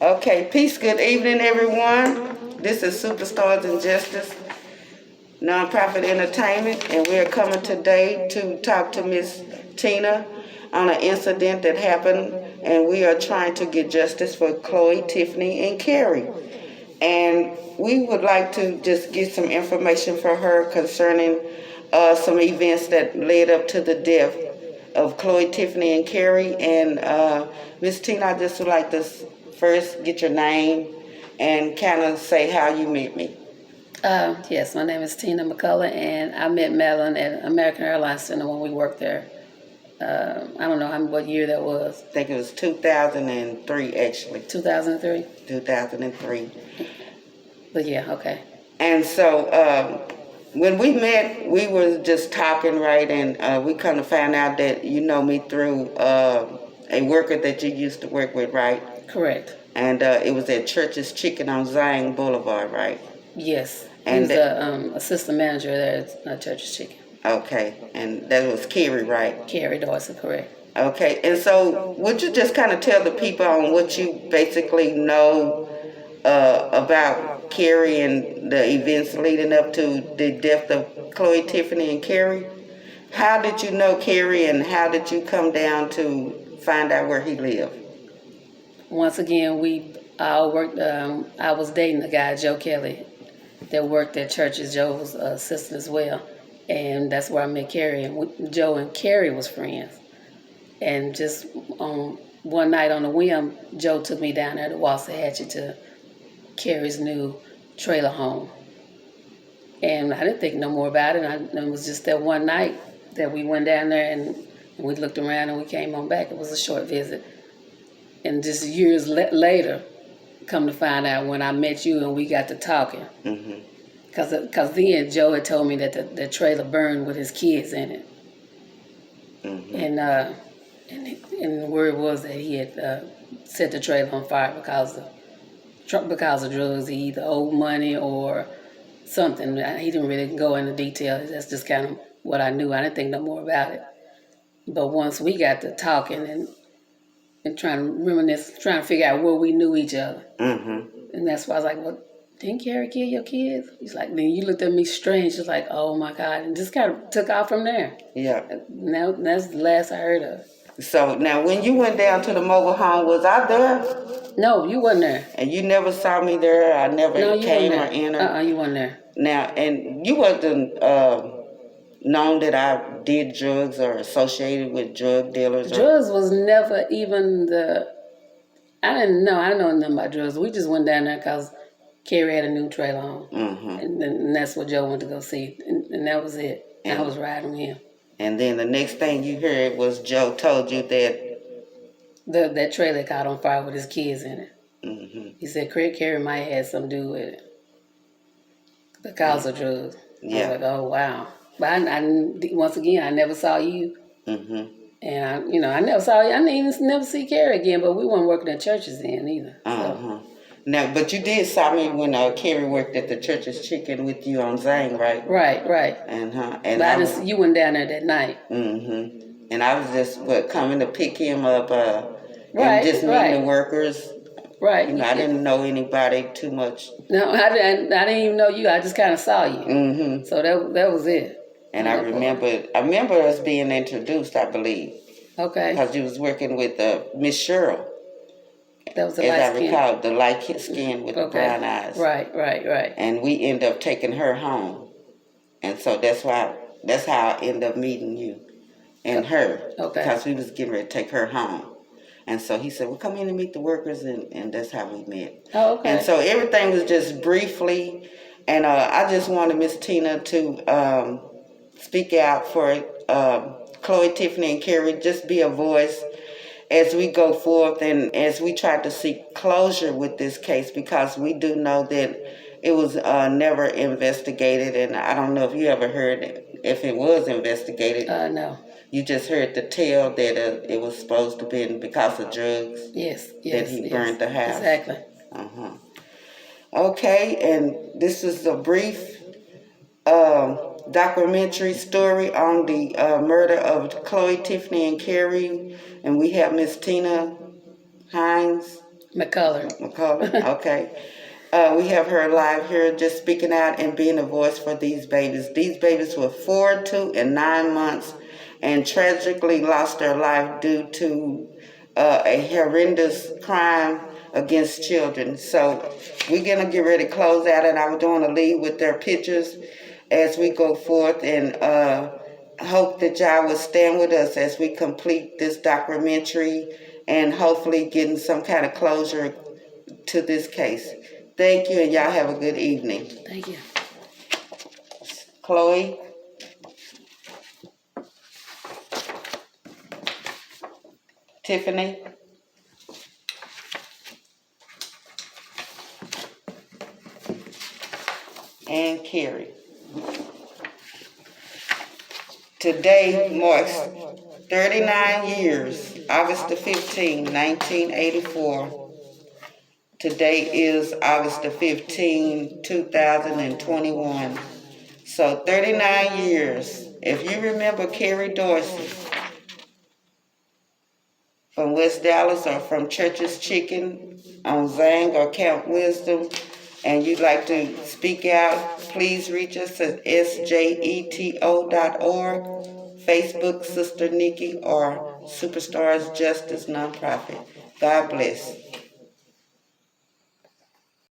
Okay, peace, good evening, everyone. This is Superstars and Justice, nonprofit entertainment, and we are coming today to talk to Miss Tina on an incident that happened, and we are trying to get justice for Chloe, Tiffany, and Carrie. And we would like to just get some information for her concerning some events that led up to the death of Chloe, Tiffany, and Carrie. And Miss Tina, I just would like to first get your name and kind of say how you met me. Yes, my name is Tina McCullough, and I met Madeline at American Airlines Center when we worked there. I don't know what year that was. I think it was 2003, actually. 2003? 2003. But yeah, okay. And so when we met, we were just talking, right? And we kind of found out that you know me through a worker that you used to work with, right? Correct. And it was at Church's Chicken on Zang Boulevard, right? Yes. And he was the assistant manager there at Church's Chicken. Okay, and that was Carrie, right? Carrie Dorsey, correct. Okay, and so would you just kind of tell the people on what you basically know about Carrie and the events leading up to the death of Chloe, Tiffany, and Carrie? How did you know Carrie, and how did you come down to find out where he lived? Once again, we all worked. I was dating a guy, Joe Kelly, that worked at Church's. Joe was an assistant as well, and that's where I met Carrie. And Joe and Carrie was friends. And just one night on a whim, Joe took me down there to Waxahachie to Carrie's new trailer home. And I didn't think no more about it. It was just that one night that we went down there and we looked around and we came on back. It was a short visit. And just years later, come to find out when I met you and we got to talking. Because then Joe had told me that the trailer burned with his kids in it. And the word was that he had set the trailer on fire because of drugs. He either owed money or something. He didn't really go into detail. That's just kind of what I knew. I didn't think no more about it. But once we got to talking and trying to reminisce, trying to figure out where we knew each other. And that's why I was like, well, didn't Carrie kill your kids? He's like, then you looked at me strange. Just like, oh my God. And just kind of took off from there. Yeah. Now that's the last I heard of. So now when you went down to the mobile home, was I there? No, you wasn't there. And you never saw me there? I never came or entered? You wasn't there. Now, and you wasn't known that I did drugs or associated with drug dealers? Drugs was never even I didn't know nothing about drugs. We just went down there because Carrie had a new trailer on. And that's what Joe went to go see. And that was it. And I was riding with him. And then the next thing you heard was Joe told you that that trailer caught on fire with his kids in it. He said Carrie might have had something to do with it because of drugs. Yeah. I was like, oh wow. But once again, I never saw you. And I never saw you. I didn't even never see Carrie again. But we weren't working at churches then either. So. Now, but you did saw me when Carrie worked at the Church's Chicken with you on Zang, right? Right. And but you went down there that night. And I was just coming to pick him up, and just meeting the workers. Right. I didn't know anybody too much. No, I didn't even know you. I just kind of saw you. So that was it. And I remember us being introduced, I believe. Okay. Because you was working with Miss Cheryl. That was the light skin. As I recall, the light skin with the brown eyes. Right. And we ended up taking her home. And so that's how I ended up meeting you and her. Okay. Because we was getting ready to take her home. And so he said, well, come in and meet the workers, and that's how we met. Oh, okay. And so everything was just briefly, and I just wanted Miss Tina to speak out for Chloe, Tiffany, and Carrie, just be a voice as we go forth and as we try to seek closure with this case, because we do know that it was never investigated, and I don't know if you ever heard if it was investigated. No. You just heard the tale that it was supposed to be because of drugs. Yes. That he burned the house. Exactly. Okay, and this is a brief documentary story on the murder of Chloe, Tiffany, and Carrie. And we have Miss Tina Hines McCullough. Okay. We have her live here just speaking out and being a voice for these babies. These babies were 4, 2, and 9 months and tragically lost their life due to a horrendous crime against children. So we're going to get ready to close out, and I was going to leave with their pictures as we go forth, and hope that y'all will stand with us as we complete this documentary and hopefully getting some kind of closure to this case. Thank you, and y'all have a good evening. Thank you. Chloe? Tiffany? And Carrie. Today marks 39 years, August the 15th, 1984. Today is August the 15th, 2021. So 39 years. If you remember Carrie Dorsey from West Dallas or from Church's Chicken on Zang or Camp Wisdom, and you'd like to speak out, please reach us at sjeto.org, Facebook Sister Nikki, or Superstars Justice Nonprofit. God bless.